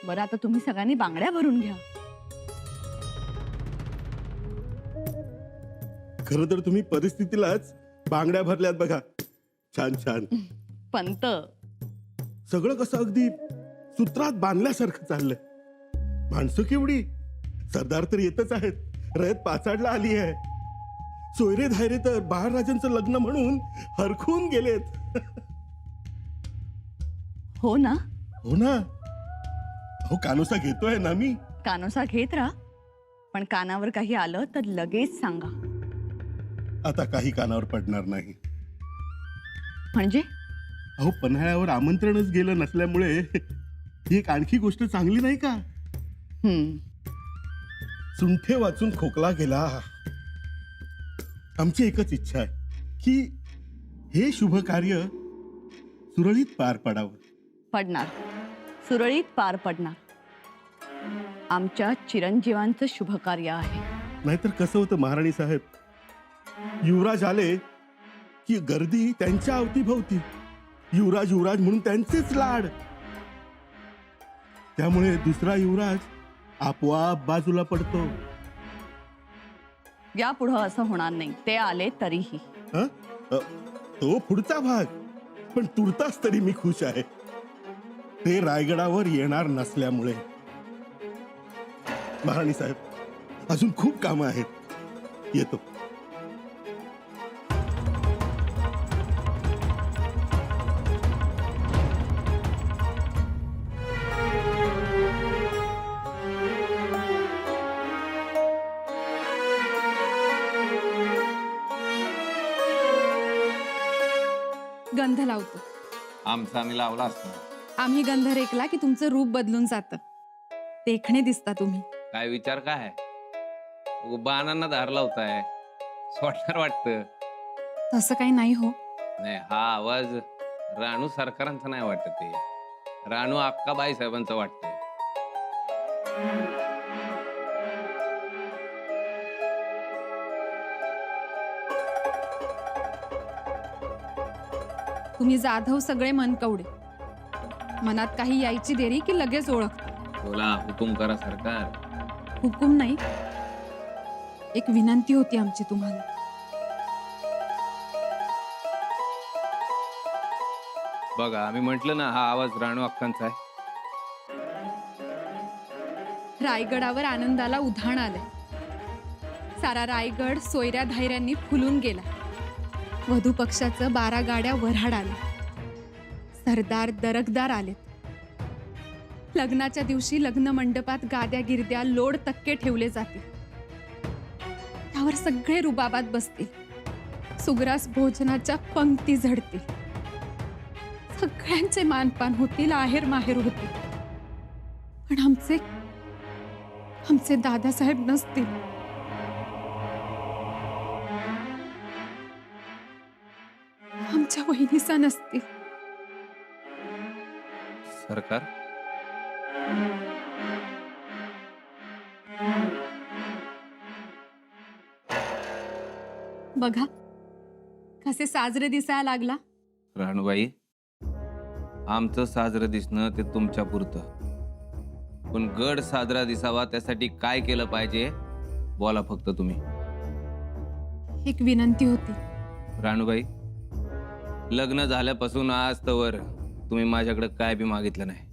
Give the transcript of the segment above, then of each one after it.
बरं आता तुम्ही सगळ्यांनी बांगड्या भरून घ्या. खरं तर तुम्ही परिस्थितीलाच बांगड्या भरल्यात बघा. छान छान. पंत सगळं कसं अगदी सूत्रात बांधल्यासारखं चाललंय. माणसं केवढी, सरदार तर येतच आहेत, रयत पाचाडला आली आहे. सोयरे धायरे तर महाराजांचं लग्न म्हणून हरखून गेलेत. हो ना. हो ना. अहो कानोसा घेतोय ना मी. कानोसा घेत राहा, पण कानावर काही आलं तर लगेच सांगा. आता काही कानावर पडणार नाही. म्हणजे अहो पन्हाळ्यावर आमंत्रणच गेलं नसल्यामुळे ही एक आणखी गोष्ट चांगली नाही का? सुंठे वाचून खोकला गेला. आमची एकच इच्छा आहे की हे शुभ कार्य सुरळीत पार पडावं. पडणार, सुरळीत पार पडणार. आमच्या चिरंजीवांचं शुभ कार्य आहे. नाहीतर कसं होतं महाराणी साहेब, युवराज आले की गर्दी त्यांच्या अवतीभवती. युवराज युवराज म्हणून त्यांचेच लाड. त्यामुळे दुसरा युवराज आपोआप बाजूला पडतो. या पुढं असं होणार नाही. ते आले तरीही. हं? तो पुढचा भाग. पण तुर्तास तरी मी खुश आहे. ते रायगडावर येणार नसल्यामुळे. महाराणी साहेब अजून खूप कामं आहेत. येतो. गंध लावतो. आमचा आम्ही लावला असतो. आम्ही गंध रेखला की तुमचं रूप बदलून जातं. देखणे दिसता तुम्ही. काय विचार काय बाणांना धार लावताय, सोडणार वाटतं. तसं काही नाही हो. नाही, हा आवाज राणू सरकारांचा नाही वाटत. ते राणू अक्काबाई साहेबांचा वाटतंय. तुम्ही जाधव सगळे मनकवडे. मनात काही यायची देरी की लगेच ओळख. बोला, हुकुम करा सरकार. हुकूम नाही, एक विनंती होती आमची तुम्हाला. बघा, आम्ही म्हंटल ना, हा आवाज राणू अक्कांचा आहे. रायगडावर आनंदाला उधाण आलंय. सारा रायगड सोयऱ्या धायऱ्यांनी फुलून गेला. वधू पक्षाचं 12 गाड्या वऱ्हाड आले. सरदार दरकदार आलेत. लग्नाच्या दिवशी लग्न मंडपात गाद्या गिरद्या लोड तक्के ठेवले जातील. त्यावर सगळे रुबाबात बसतील. सुग्रास भोजनाच्या पंक्ती झडतील. सगळ्यांचे मानपान होतील, आहेर माहेर होतील. पण आमचे दादासाहेब नसतील. आमच्या वहिनीसा नसतील. सरकार, बघा कसे साजरे दिसायला लागला. राणूबाई, आमचं साजरं दिसणं ते तुमच्या पुरतं. पण गड साजरा दिसावा त्यासाठी काय केलं पाहिजे बोला फक्त तुम्ही. एक विनंती होती. राणूबाई, लग्न झाल्यापासून आज तवर तुम्ही माझ्याकडे काय बी मागितलं नाही.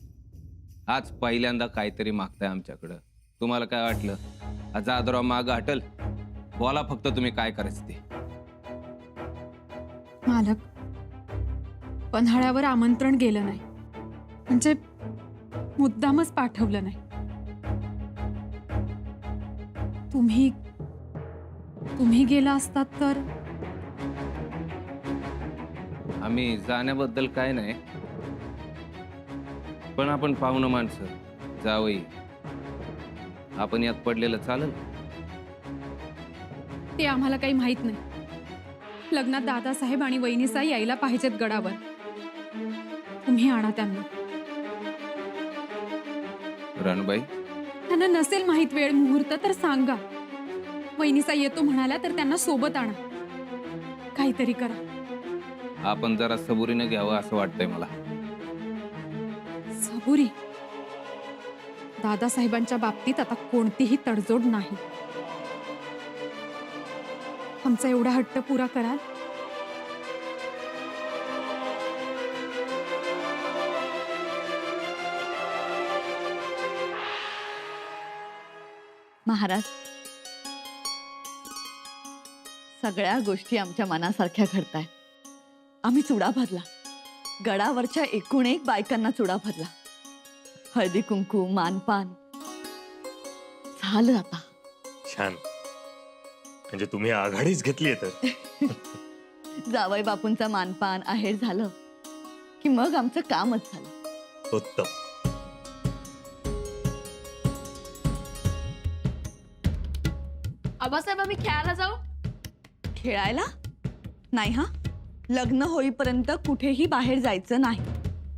आज पहिल्यांदा काहीतरी मागताय आमच्याकडं. तुम्हाला काय वाटलं आज आदराव माग हटल? बोला फक्त तुम्ही काय करायचं ते. मालक, पन्हाळ्यावर आमंत्रण गेलं नाही म्हणजे मुद्दामच पाठवलं नाही. तुम्ही गेला असतात तर. आम्ही जाण्याबद्दल काय नाही, पण आपण पाहुणं माणसं जावई, आपण यात पडलेलं चालेल? ते आम्हाला काही माहित नाही. लग्नात दादासाहेब आणि वहिनीसा यायला पाहिजेत गडावर. तुम्ही आणा त्यांना. राणूबाई, त्यांना नसेल माहित वेळ मुहूर्त तर सांगा. वहिनीसा येतो म्हणाल्या तर त्यांना सोबत आणा. काहीतरी करा. आपण जरा सबुरीनं घ्यावं असं वाटतंय मला. सबुरी? दादासाहेबांच्या बाबतीत आता कोणतीही तडजोड नाही. आमचा एवढा हट्ट पुरा कराल? महाराज, सगळ्या गोष्टी आमच्या मनासारख्या घडताय. आम्ही चुडा भरला, गडावरच्या एकूण एक बायकांना चुडा भरला. हळदी कुंकू मानपान झालं आता. छान, म्हणजे तुम्ही आघाडीच घेतली तर. जावई बापूंचा मानपान आहेर झालं की मग आमचं कामच झालं. उत्तम. आबासाहेब आम्ही खेळायला जाऊ. खेळायला नाही हा. लग्न होईपर्यंत कुठेही बाहेर जायचं नाही.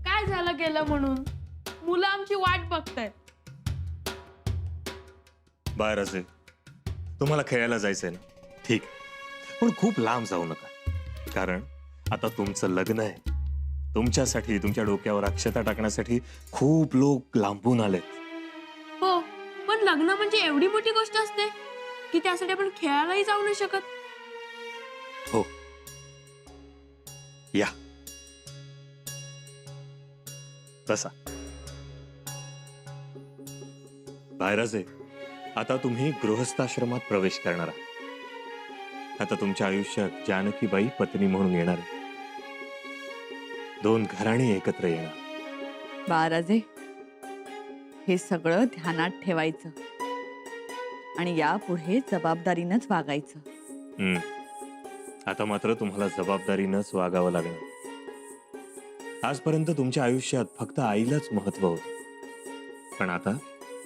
काय झालं गेलं म्हणून मुलं आमची वाट बघतायत. बाहेर असेल तुम्हाला खेळायला जायचंय ना, ठीक, पण खूप लांब जाऊ नका, कारण आता तुमचं लग्न आहे. तुमच्यासाठी, तुमच्या डोक्यावर अक्षता टाकण्यासाठी खूप लोक लांबून आलेत. हो, पण लग्न म्हणजे एवढी मोठी गोष्ट असते की त्यासाठी आपण खेळायलाही जाऊ नाही शकत. हो, या तसा बाहेरच आहे. आता तुम्ही गृहस्थाश्रमात प्रवेश करणार आहात. आता तुमच्या आयुष्यात जानकीबाई पत्नी म्हणून येणार आहे. 2 घराणी एकत्र येणार. बाळराजे, हे सगळं ध्यानात ठेवायचं आणि यापुढे जबाबदारीनंच वागायचं. आता मात्र तुम्हाला जबाबदारीनंच वागावं लागणार. आजपर्यंत तुमच्या आयुष्यात फक्त आईलाच महत्व होतं, पण आता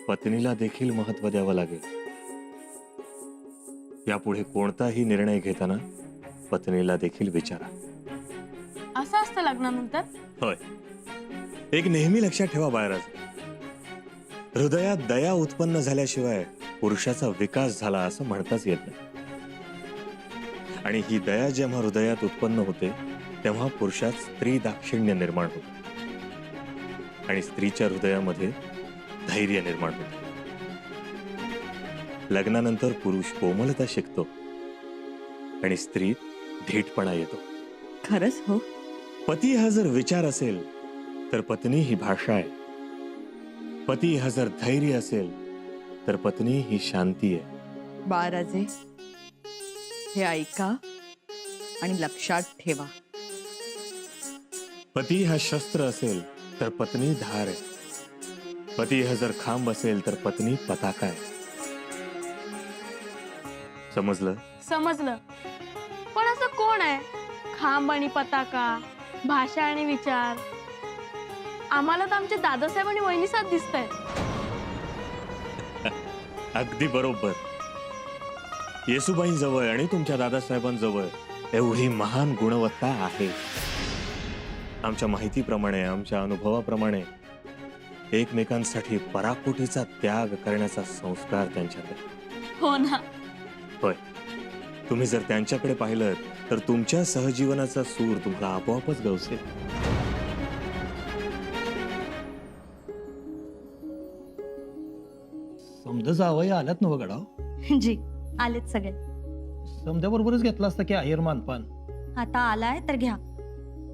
पत्नीला देखील महत्व द्यावं लागेल. यापुढे कोणताही निर्णय घेताना पत्नीला देखील विचारा. असं असतं लग्नानंतर? होय. एक नेहमी लक्षात ठेवा बाळराज, हृदयात दया उत्पन्न झाल्याशिवाय पुरुषाचा विकास झाला असं म्हणताच येत नाही. आणि ही दया जेव्हा हृदयात उत्पन्न होते तेव्हा पुरुषात स्त्री दाक्षिण्य निर्माण होते आणि स्त्रीच्या हृदयामध्ये धैर्य निर्माण होते. लग्नानंतर पुरुष कोमलता शिकतो आणि स्त्रीत धीटपणा येतो. खरंच हो. पती हा जर विचार असेल तर पत्नी ही भाषा आहे. पती हा जर धैर्य असेल तर पत्नी ही शांती आहे. बाळराजे, हे ऐका आणि लक्षात ठेवा. पती हा शस्त्र असेल तर पत्नी धार आहे. पती हा जर खांब असेल तर पत्नी पताका आहे. समजलं? समजलं. पण असं कोण आहे खांब आणि पताका, भाषा आणि विचार? आम्हाला तर आमचे दादासाहेब आणि वहिनी साथ दिसतायत. अगदी बरोबर. येसुबाईंजवळ आणि तुमच्या दादासाहेबांजवळ एवढी महान गुणवत्ता आहे. आमच्या माहितीप्रमाणे, आमच्या अनुभवाप्रमाणे एकमेकांसाठी पराकोटीचा त्याग करण्याचा संस्कार त्यांच्यात आहे. हो ना. होय. तुम्ही जर त्यांच्याकडे पाहिलं तर तुमच्या सहजीवनाचा सूर तुम्हाला आपोआपच गवसेल. समजा जावई आल्यात ना गडाव? जी आलेत सगळे. समद्याबरोबरच घेतला असता की आहेर मानपान. आता आलाय तर घ्या.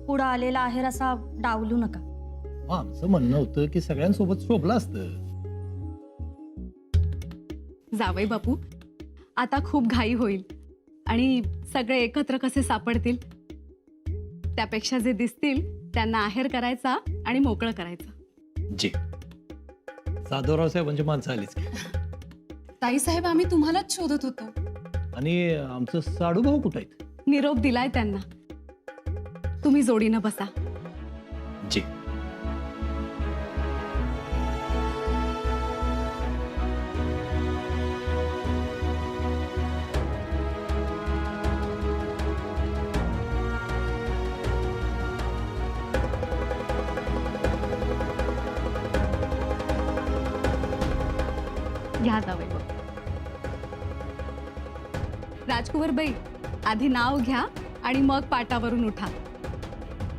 पुढं आलेला आहेर असा डावलू नका. आमचं म्हणणं होतं की सगळ्यांसोबत शोभलं असतं. जावई बापू, आता खूप घाई होईल आणि सगळे एकत्र कसे सापडतील. त्यापेक्षा जे दिसतील त्यांना आहेर करायचा आणि मोकळं करायचं. जी साधवराव साहेबांची माणसं आलीच की. ताईसाहेब, आम्ही तुम्हालाच शोधत होतो. आणि आमचं साडू भाऊ कुठं आहेत? निरोप दिलाय त्यांना. तुम्ही जोडीनं बसा. जी. घ्या जावई बापू. राजकुंवरबाई, आधी नाव घ्या आणि मग पाटावरून उठा.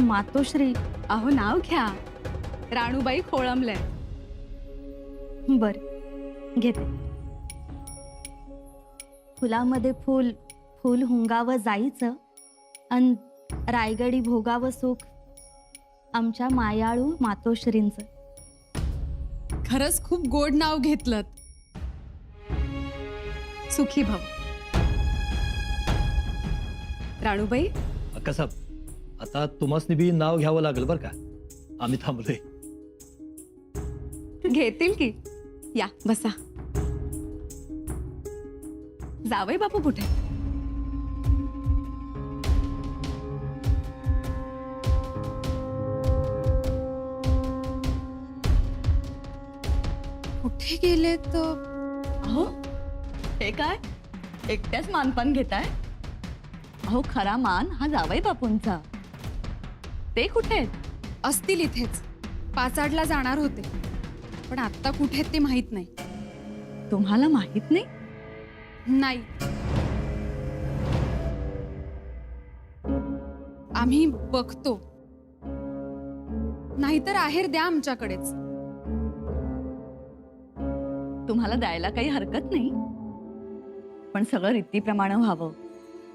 मातोश्री, अहो नाव घ्या. राणूबाई खोळंबलंय. बर, घेते. फुलामध्ये फुल, फुल हुंगावं जाईचं, अन रायगडी भोगावं सुख आमच्या मायाळू मातोश्रींचं. खरंच खूप गोड नाव घेतलं. सुखी भव. राणूबाई, कसं आता तुम्हाला बी नाव घ्यावं लागेल बरं का. आम्ही थांबलोय. घेतील की. या बसा. जावई बापू कुठे? कुठे गेले तर? अहो हे काय एकट्याच मानपान घेताय? अहो खरा मान हा जावई बापूंचा. ते कुठे आहेत? असतील इथेच. पाचाडला जाणार होते, पण आता कुठे आहेत ते माहित नाही. तुम्हाला माहित नाही? नाही. आम्ही बघतो. नाहीतर आहेर द्या आमच्याकडेच. तुम्हाला द्यायला काही हरकत नाही, पण सगळं रीतीप्रमाणे व्हावं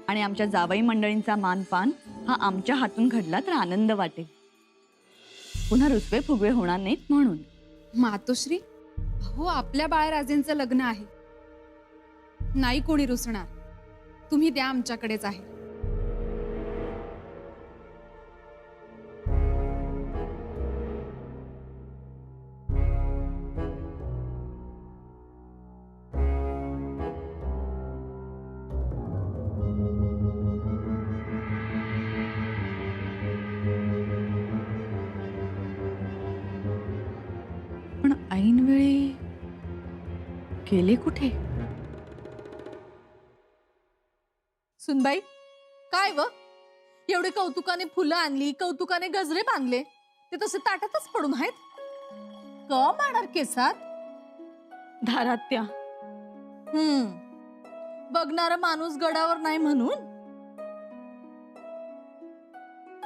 आणि आमच्या जावई मंडळींचा मानपान हा आमच्या हातून घडला तर आनंद वाटेल. पुन्हा रुसवे फुगवे होणार नाहीत म्हणून. मातोश्री, हो आपल्या बाळराजेंचं लग्न आहे. नाही कोणी रुसणार. तुम्ही द्या आमच्याकडेच आहे. पण ऐनवेळी गेले कुठे? सुनबाई, काय व एवढे कौतुकाने फुलं आणली, कौतुकाने गजरे बांधले, ते तसे ताटातच पडून आहेत. क मारणार केसात? धारात्या. बघणारा माणूस गडावर नाही म्हणून.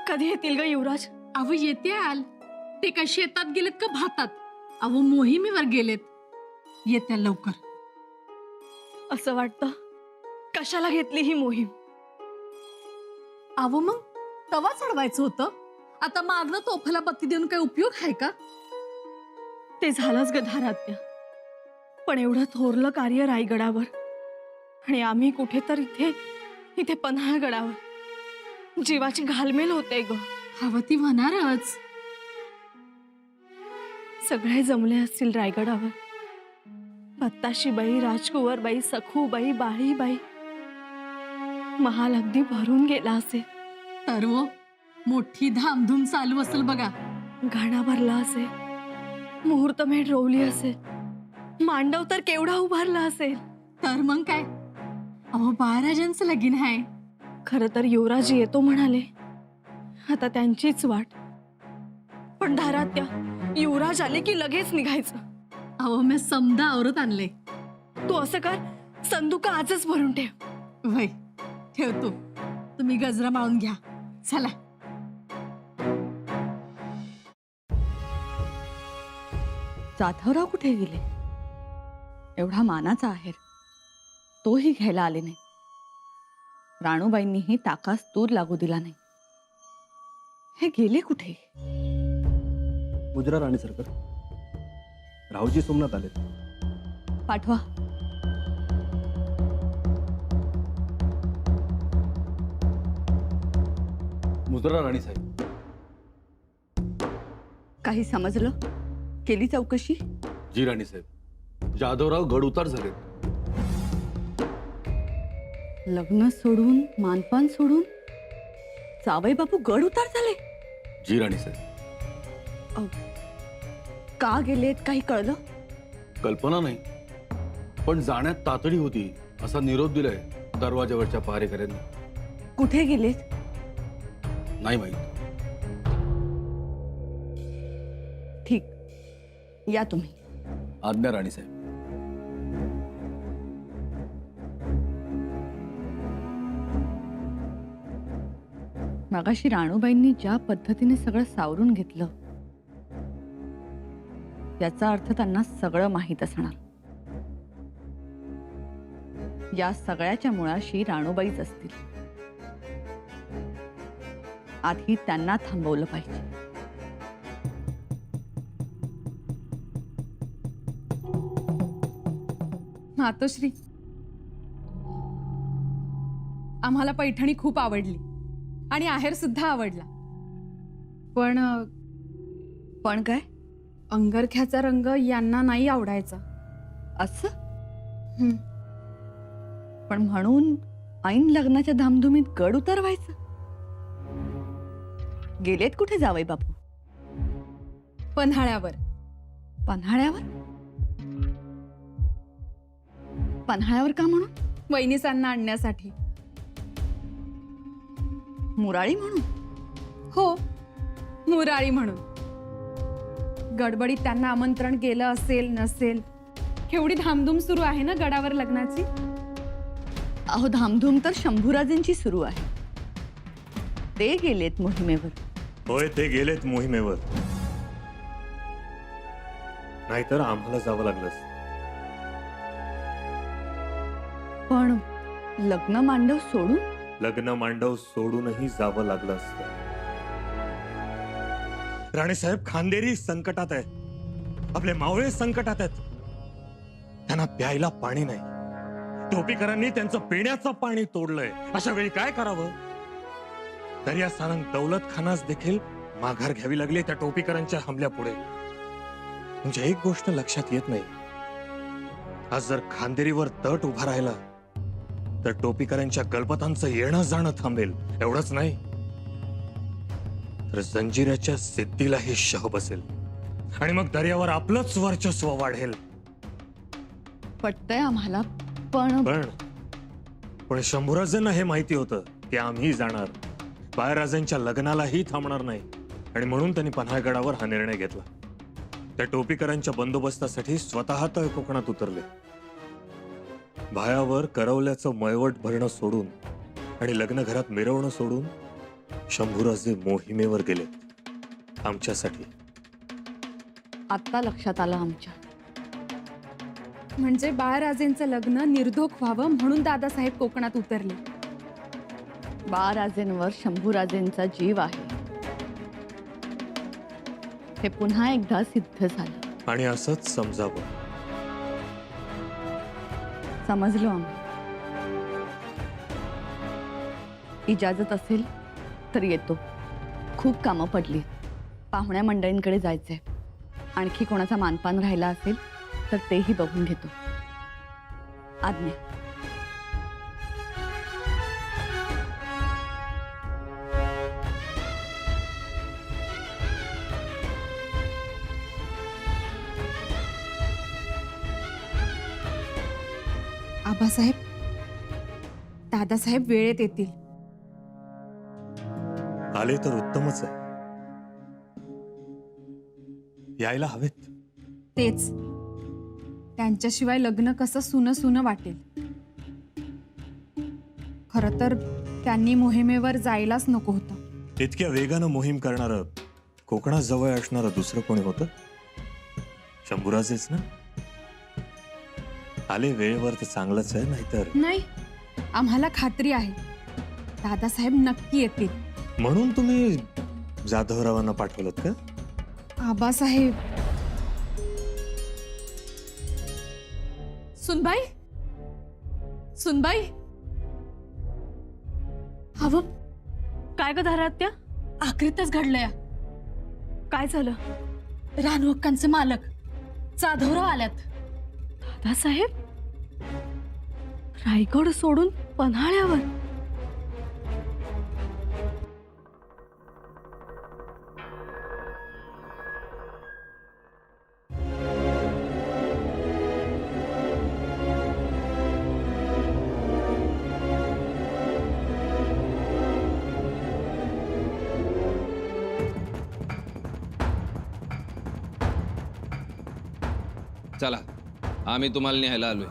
कधी येतील ग युवराज? अव येते आल. ते काय शेतात गेलेत का भातात? अव मोहिमेवर गेलेत. येत्या लवकर. असं वाटतं कशाला घेतली ही मोहीम? अव मग तवा चढवायचं होतं. आता मागणं तोफाला बत्ती देऊन काही उपयोग आहे का? ते झालंच ग धारात्या, पण एवढं थोरलं कार्य रायगडावर आणि आम्ही कुठे तर इथे पन्हाळगडावर. जीवाची घालमेल होते ग. हवं ती होणारच. सगळे जमले असतील रायगडावर. बत्ताशीबाई, राजकुंवरबाई, सखूबाई, बाळीबाई. महाल अगदी भरून गेला असेल. तर वो मोठी धामधूम चालू असेल बघा. गाणा भरला असेल, मुहूर्तमेढ रोवली असेल, मांडव तर केवढा उभारला असेल. तर मग काय, अहो बाळराजांचं लगीन आहे. खर तर युवराज येतो म्हणाले. आता त्यांचीच वाट. पण धारात्या, युवराज आले की लगेच निघायचं. अहो मी समदा आवरत आणले. तू असं कर, संदुका आजच भरून ठेव. वय ठेवतो. तुम्ही गजरा माळून घ्या. चला. जाधवराव कुठे गेले? एवढा मानाचा आहेर तोही घ्यायला आले नाही. राणूबाईंनीही ताकास तूर लागू दिला नाही. हे गेले कुठे? गुजरा राणी सरकार, रावजी सोमनाथ आले. पाठवा. मुजरा राणी साहेब. काही समजलं? केली चौकशी? जी राणी साहेब, जाधवराव गड उतार झाले. लग्न सोडून, मानपान सोडून जावई बापू गड उतार झाले? जी राणी साहेब. का गेलेत काही कळलं? कल्पना नाही, पण जाण्यात तातडी होती असा निरोप दिलाय दरवाजावरच्या पहारेकऱ्यांनी. कुठे गेलेत? नाही माहित. ठीक, या तुम्ही. आज्ञा राणी साहेब. मगाशी राणूबाईंनी ज्या पद्धतीने सगळं सावरून घेतलं याचा अर्थ त्यांना सगळं माहीत असणार. या सगळ्याच्या मुळाशी राणूबाईच असतील. आधी त्यांना थांबवलं पाहिजे. मातोश्री, आम्हाला पैठणी खूप आवडली आणि आहेर सुद्धा आवडला. पण काय अंगरख्याचा रंग यांना नाही आवडायचा. असं? हं. पण म्हणून ऐन लग्नाच्या धामधुमीत गड उतरवायचं? गेलेत कुठे जावई बापू? पन्हाळ्यावर. पन्हाळ्यावर? पन्हाळ्यावर का म्हणून? वहिनीसांना आणण्यासाठी. मुराळी म्हणून? हो, मुरारी म्हणून. गडबडीत त्यांना आमंत्रण गेलं असेल नसेल. केवढी धामधूम सुरू आहे ना गडावर लग्नाची. अहो, धामधूम तर शंभूराजेंची सुरू आहे. ते गेलेत मोहिमेवर. होय, ते गेलेत मोहिमेवर. नाहीतर आम्हाला जावं लागलं असतं. पण लग्न मांडव सोडून? लग्न मांडव सोडूनही जावं लागलं असतं. राणीसाहेब, खांदेरी संकटात आहे. आपले मावळे संकटात आहेत. त्यांना प्यायला पाणी नाही. टोपीकरांनी त्यांचं पिण्याचं पाणी तोडलंय. अशा वेळी काय करावं? दर्या सारंग दौलत खानास देखील माघार घ्यावी लागली त्या टोपीकरांच्या हमल्यापुढे. म्हणजे एक गोष्ट लक्षात येत नाही. आज जर खांदेरीवर तट उभा राहिला तर टोपीकरांच्या गलबतांचं येणं जाणं थांबेल. एवढंच नाही तर जंजिराच्या सिद्धीलाही शह बसेल आणि मग दर्यावर आपलंच वर्चस्व वाढेल. पटतंय आम्हाला, पण पण शंभूराजांना हे माहिती होतं की आम्ही जाणार. बाळराजांच्या लग्नालाही थांबणार नाही आणि म्हणून त्यांनी पन्हाळगडावर हा निर्णय घेतला. त्या टोपीकरांच्या बंदोबस्तासाठी स्वतः तळ कोकणात उतरले. भायावर करवल्याचं मळवट भरणं सोडून आणि लग्न घरात मिरवणं सोडून शंभूराजे मोहिमेवर गेले आमच्यासाठी. आता लक्षात आलं आमच्या. म्हणजे बाळराजेंचं लग्न निर्धोक व्हावं म्हणून दादासाहेब कोकणात उतरले. बाळराजेंवर शंभूराजेंचा जीव आहे हे पुन्हा एकदा सिद्ध झालं. आणि असंच समजावं. समजलो आम्ही. इजाजत असेल तर येतो. खूप कामं पडली. पाहुण्या मंडळींकडे जायचंय. आणखी कोणाचा मानपान राहिला असेल तर तेही बघून घेतो. आज्ञा. आबासाहेब, दादासाहेब वेळेत येतील. आले तर उत्तमच आहे. यायला हवेत. तेच. त्यांच्याशिवाय लग्न कसं सुनं सुनं वाटेल. खरं तर त्यांनी मोहिमेवर जायलाच नको होतं. इतक्या वेगानं मोहीम करणारं कोकणात जवळ असणारं दुसरं कोणी होतं? शंभूराजेच ना. आले वेळेवर तर चांगलंच आहे. नाहीतर नाही, आम्हाला खात्री आहे दादासाहेब नक्की येतील. म्हणून तुम्ही जाधवरावांना पाठवलं का? आबासाहेब. सुनबाई, सुनबाई. हवं काय ग धारात्या? आखरीतच घडलंय. काय झालं? रानवक्कांचे मालक जाधवराव आल्यात. दादासाहेब रायगड सोडून पन्हाळ्यावर? चला, आम्ही तुम्हाला न्यायला आलोय.